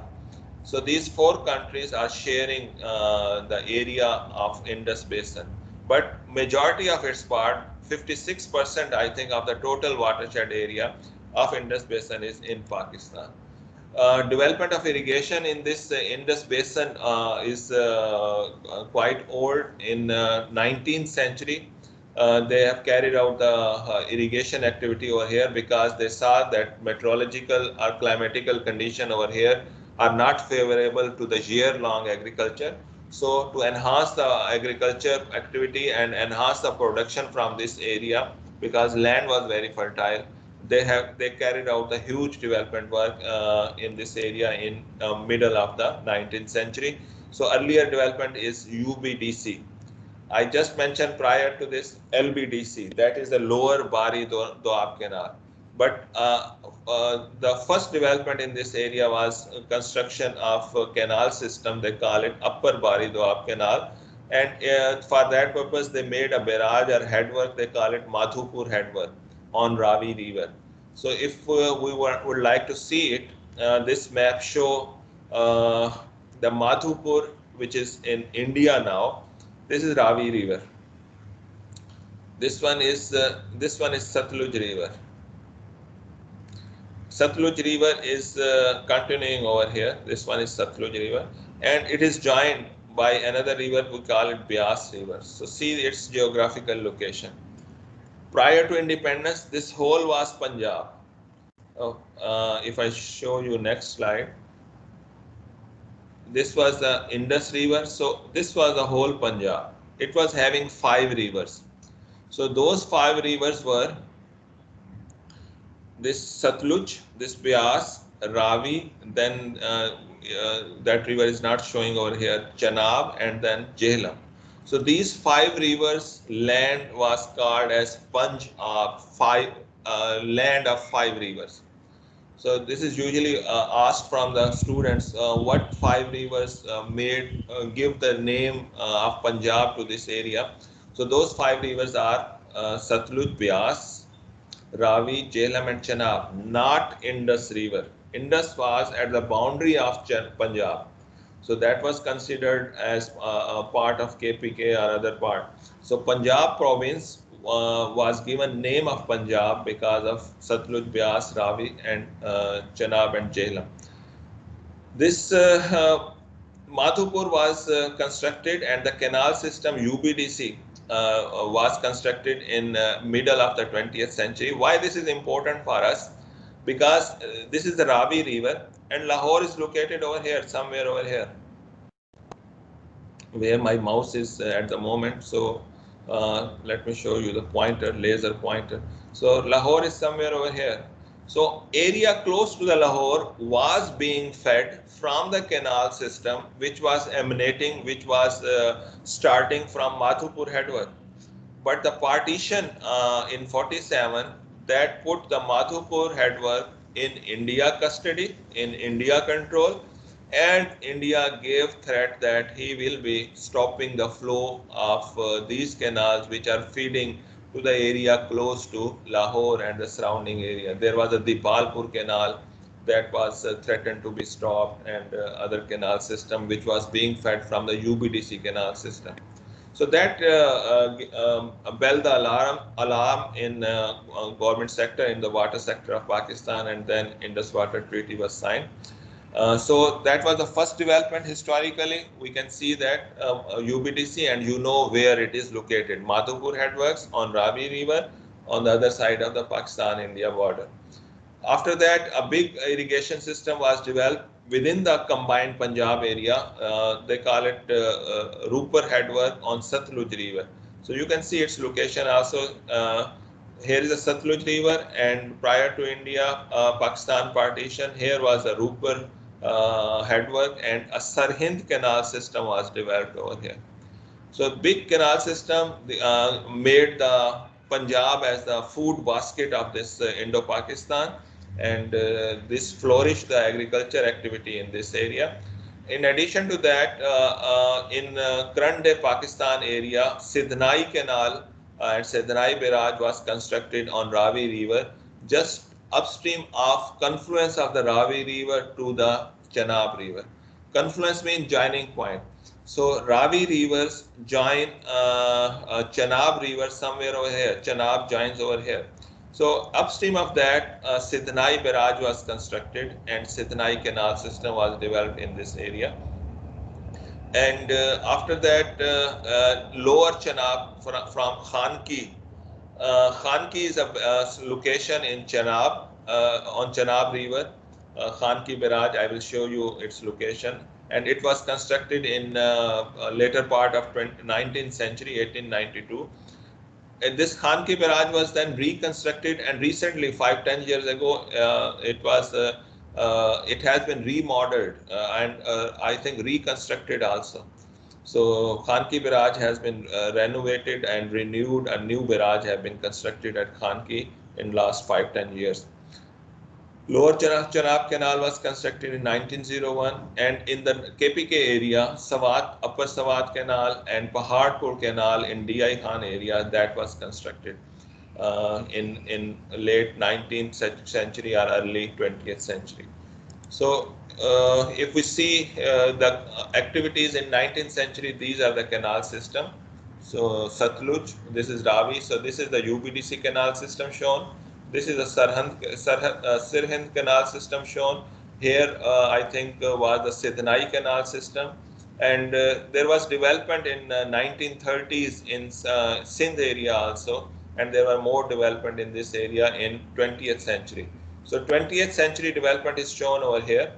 So these 4 countries are sharing the area of Indus Basin. But majority of its part, 56%, I think, of the total watershed area of Indus Basin is in Pakistan. Development of irrigation in this Indus Basin is quite old. In 19th century, they have carried out the irrigation activity over here because they saw that meteorological or climatical condition over here are not favorable to the year-long agriculture. So to enhance the agriculture activity and enhance the production from this area, because land was very fertile, they carried out a huge development work in this area in middle of the 19th century. So earlier development is UBDC. I just mentioned prior to this LBDC, that is the lower Bari Doab Canal. But the first development in this area was construction of a canal system. They call it Upper Bari Doab Canal. And for that purpose, they made a barrage or headwork. They call it Madhupur headwork on Ravi River. So if we would like to see it, this map show the Madhupur, which is in India now. This is Ravi River. This one is Satluj River. Satluj River is continuing over here. This one is Satluj River, and it is joined by another river. We call it Beas River. So see its geographical location. Prior to independence, this whole was Punjab. If I show you next slide, this was the Indus River. So this was the whole Punjab. It was having 5 rivers. So those 5 rivers were this Satluj, this Beas, Ravi, then that river is not showing over here, Chenab, and then Jhelum. So these 5 rivers land was called as Panj of 5 land of 5 rivers. So this is usually asked from the students, what 5 rivers give the name of Punjab to this area. So those 5 rivers are Satluj, Beas, Ravi, Jhelum, and Chenab, not Indus River. Indus was at the boundary of Punjab. So that was considered as a part of KPK or other part. So Punjab province was given name of Punjab because of Satluj, Beas, Ravi, and Chenab and Jhelum. This Madhupur was constructed, and the canal system UBDC was constructed in middle of the 20th century. Why this is important for us? Because this is the Ravi river, and Lahore is located over here, somewhere over here, where my mouse is at the moment. So let me show you the pointer, laser pointer. So Lahore is somewhere over here. So area close to the Lahore was being fed from the canal system, which was emanating, which was starting from Madhupur headwork. But the partition in 47 that put the Madhupur headwork in India custody, in India control, and India gave threat that he will be stopping the flow of these canals which are feeding to the area close to Lahore and the surrounding area. There was a Dipalpur canal that was threatened to be stopped, and other canal system which was being fed from the UBDC canal system. So that belled the alarm in government sector, in the water sector of Pakistan, and then Indus Water Treaty was signed. So that was the first development historically. We can see that UBDC, and you know where it is located. Madhupur headworks on Ravi River on the other side of the Pakistan-India border. After that, a big irrigation system was developed within the combined Punjab area. They call it Rupar headwork on Satluj River. So you can see its location also. Here is the Satluj River, and prior to India, Pakistan partition, here was a Rupar headwork, and a Sarhind canal system was developed over here. So big canal system made the Punjab as the food basket of this Indo-Pakistan, and this flourished the agriculture activity in this area. In addition to that, in current day Pakistan area, Sidnai Canal and Sidnai Barrage was constructed on Ravi River, just upstream of confluence of the Ravi River to the Chenab River. Confluence means joining point. So Ravi rivers join Chenab River somewhere over here. Chenab joins over here. So upstream of that, Sidnai Barrage was constructed, and Sidnai Canal system was developed in this area. And after that, lower Chenab from Khanki. Khanki is a location in Chenab, on Chenab River. Khanki Barrage, I will show you its location. And it was constructed in later part of 19th century, 1892. And this Khanki Barrage was then reconstructed, and recently, 5-10 years ago, it has been remodeled and I think reconstructed also. So Khanki Barrage has been renovated and renewed. A new barrage have been constructed at Khanki in last 5-10 years. Lower Chenab Canal was constructed in 1901, and in the KPK area, Sawat, Upper Sawat Canal and Paharpur Canal in DI Khan area, that was constructed in late 19th century or early 20th century. So if we see the activities in 19th century, these are the canal system. So Satluj, this is Ravi, so this is the UBDC canal system shown. This is a Sirhind canal system shown. Here, I think, was the Sidnai canal system. And there was development in 1930s in Sindh area also. And there were more development in this area in 20th century. So 20th century development is shown over here.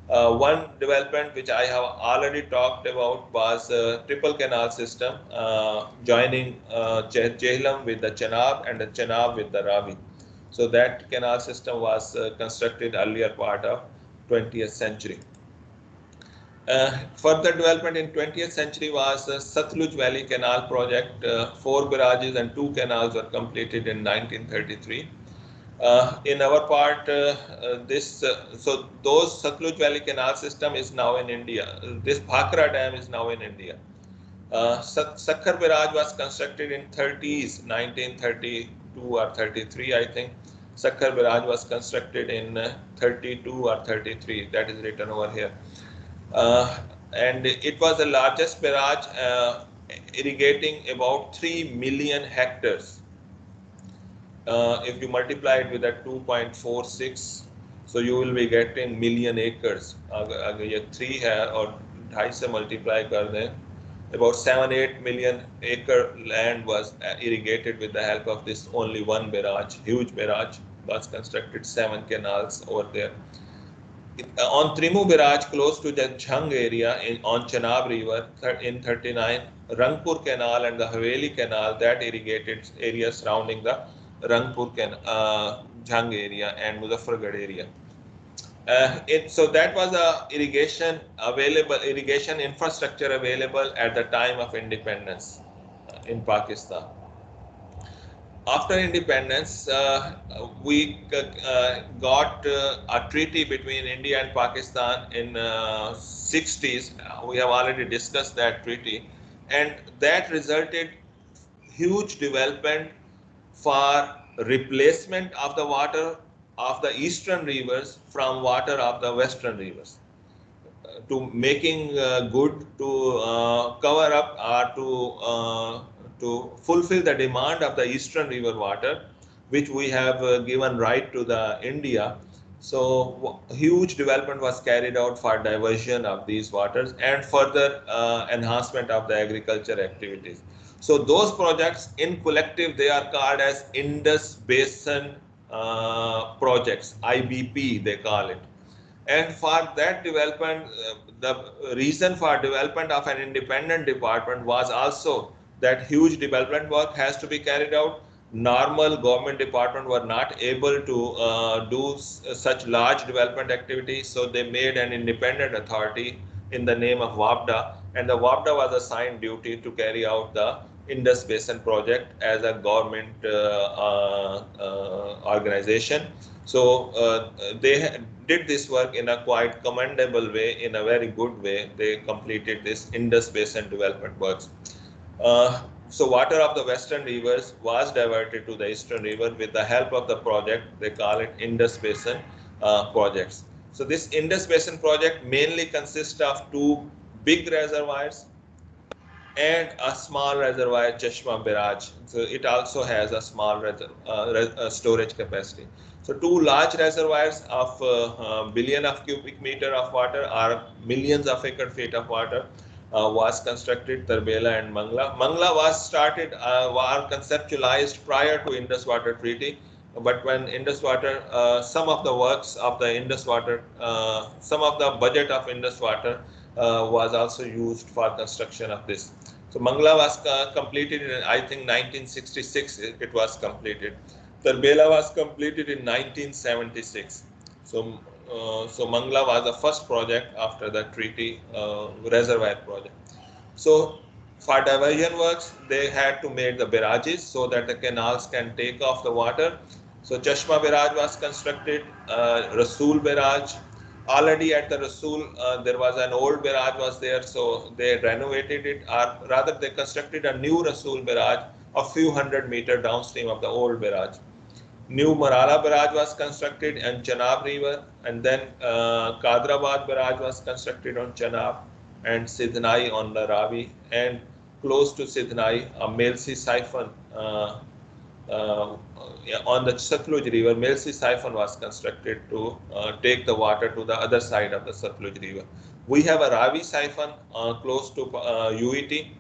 One development which I have already talked about was triple canal system joining Jhelum with the Chenab and the Chenab with the Ravi. So that canal system was constructed earlier part of 20th century. Further development in 20th century was Satluj Valley Canal project. 4 barrages and 2 canals were completed in 1933. In our part, so those Satluj Valley Canal system is now in India. This Bhakra Dam is now in India. Sakhar Barrage was constructed in 30s, 1932 or 33, I think. Sakhar Barrage was constructed in 32 or 33. That is written over here. and it was the largest barrage irrigating about 3 million hectares. If you multiply it with that 2.46, so you will be getting million acres. अगर ये 3 है और 2.5 से multiply कर दें, about 7-8 million acre land was irrigated with the help of this only one barrage. Huge barrage was constructed, 7 canals over there. On Trimu barrage close to the Jhang area on Chenab river in 39, Rangpur canal and the Haveli canal that irrigated area surrounding the Rangpur Jhang area and Muzaffargarh area. So that was a irrigation infrastructure available at the time of independence in Pakistan. After independence, we got a treaty between India and Pakistan in 60s. We have already discussed that treaty, and that resulted huge development for replacement of the water of the eastern rivers from water of the western rivers, to making good to cover up or to fulfill the demand of the eastern river water, which we have given right to the India. So huge development was carried out for diversion of these waters and further enhancement of the agriculture activities. So those projects in collective, they are called as Indus Basin projects, IBP they call it. And for that development, the reason for development of an independent department was also that huge development work has to be carried out. Normal government department were not able to do such large development activities, so they made an independent authority in the name of WAPDA, and the WAPDA was assigned duty to carry out the Indus Basin project as a government organization. So they did this work in a quite commendable way, in a very good way. They completed this Indus Basin development works. So water of the western rivers was diverted to the eastern river with the help of the project. They call it Indus Basin projects. So this Indus Basin project mainly consists of 2 big reservoirs and a small reservoir, Chashma Barrage. So it also has a small storage capacity. So 2 large reservoirs of billion of cubic meter of water or millions of acre feet of water was constructed, Tarbela and Mangla. Mangla was started, were conceptualized prior to Indus Water Treaty, but when Indus Water, some of the works of the Indus Water, some of the budget of Indus Water was also used for construction of this. So Mangla was completed in, I think, 1966 it was completed. Tarbela was completed in 1976. So Mangla was the first project after the treaty reservoir project. So for diversion works, they had to make the barrages so that the canals can take off the water. So Chashma Barrage was constructed, Rasool Barrage. Already at the Rasool, there was an old barrage was there, so they renovated it, or rather they constructed a new Rasool Barrage a few hundred meters downstream of the old barrage. New Marala Barrage was constructed on Chenab River, and then Kadrabad Barrage was constructed on Chenab, and Sidhnai on the Ravi, and close to Sidhnai, a Melsi siphon on the Satluj River. Melsi siphon was constructed to take the water to the other side of the Satluj River. We have a Ravi siphon close to UET.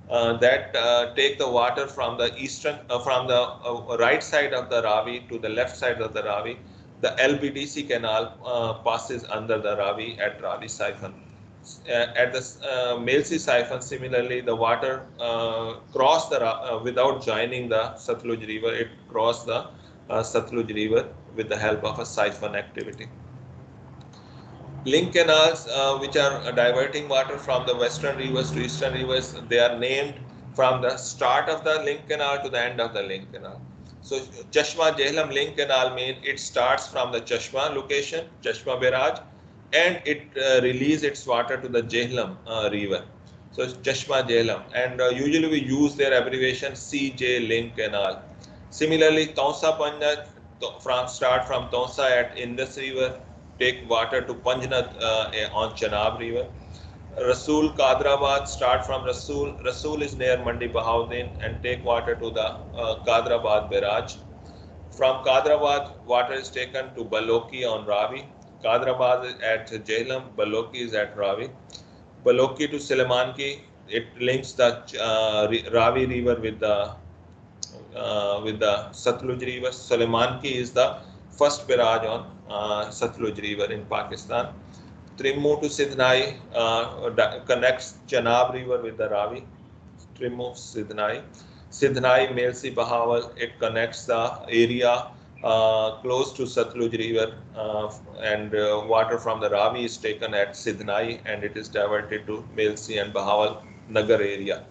That take the water from the eastern, from the right side of the Ravi to the left side of the Ravi. The LBDC canal passes under the Ravi at Ravi siphon. At the Melsi siphon, similarly, the water crossed the without joining the Satluj River. It crossed the Satluj River with the help of a siphon activity. Link canals, which are diverting water from the western rivers to eastern rivers, they are named from the start of the link canal to the end of the link canal. So Chashma Jhelum link canal means it starts from the Chashma location, Chashma Barrage, and it releases its water to the Jhelum river. So it's Chashma Jhelum, and usually we use their abbreviation CJ link canal. Similarly, Taunsa Panja, start from Taunsa at Indus river, take water to Panjnath on Chenab river. Rasool, Kadrabad, start from Rasool. Rasool is near Mandi Bahauddin and take water to the Kadrabad barrage. From Kadrabad, water is taken to Baloki on Ravi. Kadrabad is at Jhelum, Baloki is at Ravi. Baloki to Silamanki, it links the Ravi river with the Satluj river. Silamanki is the first barrage on Satluj river in Pakistan. Trimmu to Sidnai connects Chenab river with the Ravi. Trimmu, Sidnai. Sidnai, Melsi, Bahawal, it connects the area close to Satluj river and water from the Ravi is taken at Sidnai and it is diverted to Melsi and Bahawal Nagar area.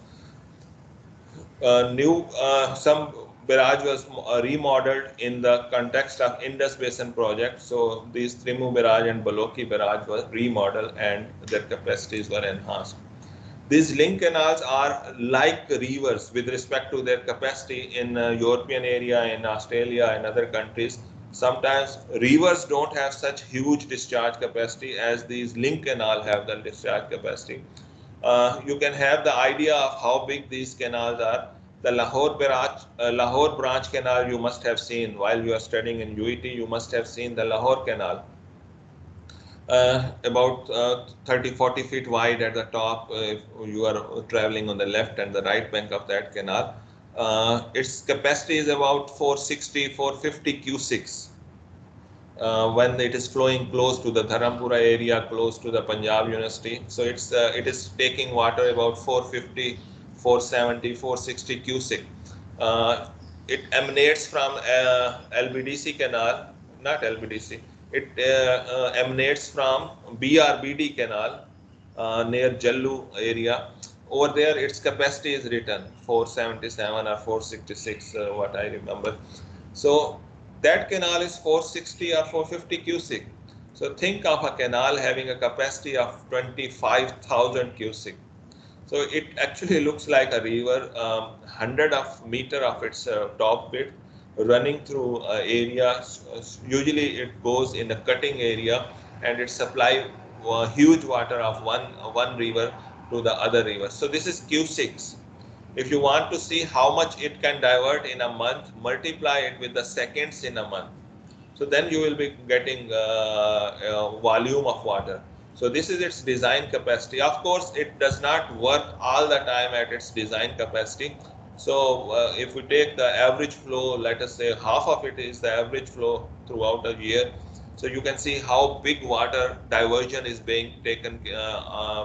Some barrage was remodeled in the context of Indus Basin project. So these Trimmu barrage and Baloki barrage were remodeled and their capacities were enhanced. These link canals are like rivers with respect to their capacity in European area, in Australia and other countries. Sometimes rivers don't have such huge discharge capacity as these link canal have the discharge capacity. You can have the idea of how big these canals are. The Lahore branch canal you must have seen while you are studying in UET. You must have seen the Lahore canal. About 30-40 feet wide at the top if you are traveling on the left and the right bank of that canal. Its capacity is about 460-450 cusics when it is flowing close to the Dharampura area, close to the Punjab University. So it is taking water about 450, 470, 460 cusic. It emanates from LBDC canal, not LBDC. It emanates from BRBD canal near Jallu area. Over there, its capacity is written 477 or 466, what I remember. So that canal is 460 or 450 cusic. So think of a canal having a capacity of 25,000 cusic. So it actually looks like a river, 100 of meter of its top width running through area. Usually it goes in a cutting area and it supplies huge water of one river to the other river. So this is Q6. If you want to see how much it can divert in a month, multiply it with the seconds in a month. So then you will be getting volume of water. So this is its design capacity. Of course, it does not work all the time at its design capacity. So if we take the average flow, let us say half of it is the average flow throughout a year. So you can see how big water diversion is being taken,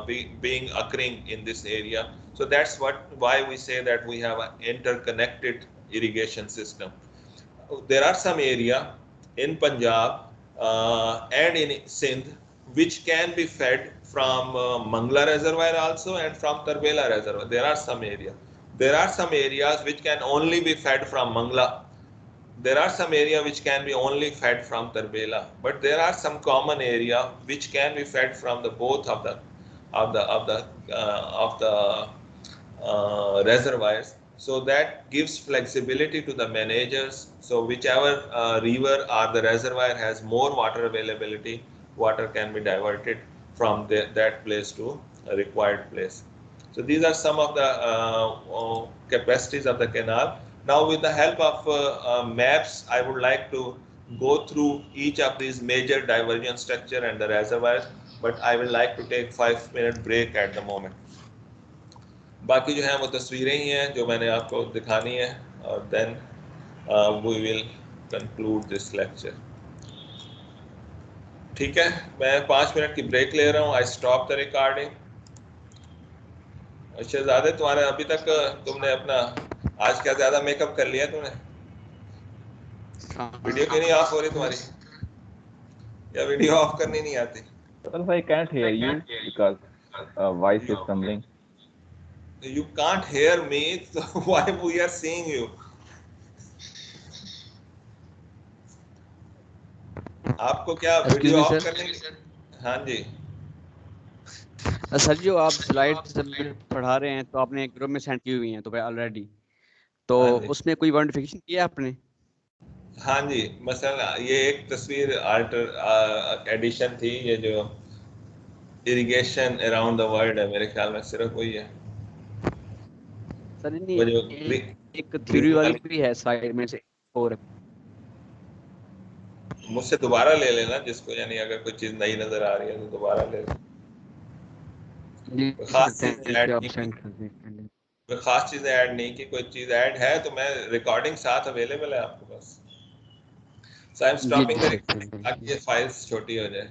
being occurring in this area. So that's why we say that we have an interconnected irrigation system. There are some area in Punjab and in Sindh which can be fed from Mangla Reservoir also and from Tarbela Reservoir. There are some area. There are some areas which can only be fed from Mangla. There are some area which can be only fed from Tarbela, but there are some common area which can be fed from the both of the reservoirs. So that gives flexibility to the managers. So whichever river or the reservoir has more water availability, water can be diverted from that place to a required place. So these are some of the capacities of the canal. Now with the help of maps, I would like to go through each of these major diversion structure and the reservoirs, but I will like to take 5-minute break at the moment. बाकी जो हैं वो तस्वीरें ही हैं जो मैंने आपको दिखानी है और then we will conclude this lecture. ठीक है, मैं 5 मिनट की ब्रेक ले रहा हूँ. I stop the recording. शहजादे तुम्हारे अभी तक तुमने अपना आज क्या ज्यादा मेकअप कर लिया तुमने? वीडियो क्यों नहीं ऑफ हो रही तुम्हारी? या वीडियो ऑफ करनी नहीं आती? Sir, I can't hear you because voice is trembling. You can't hear me, so why we are seeing you? आपको क्या वीडियो ऑफ करनी? हाँ जी सर, जो आप स्लाइड पढ़ा रहे हैं तो आपने ग्रुप में सेंड की हुई हैं तो ऑलरेडी, तो उसमें कोई मॉडिफिकेशन किया आपने? हाँ जी, मसलन ये एक तस्वीर आल्टर एडिशन थी, ये जो इरिगेशन अराउंड द वर्ल्ड है, मेरे ख्याल में सिर्फ वही है। सर वो जो एक थ्योरी वाली भी है साइड में से। और मुझसे दोबारा ले लेना जिसको, यानी अगर कोई चीज नई नजर आ रही है तो दोबारा ले लेना। खास चीजें ऐड नहीं की, कोई खास चीजें ऐड नहीं की, कोई चीज ऐड है तो मैं रिकॉर्डिंग साथ अवेलेबल है आपके पास। So I am stopping the recording ताकि ये फाइल्स छोटी हो जाए।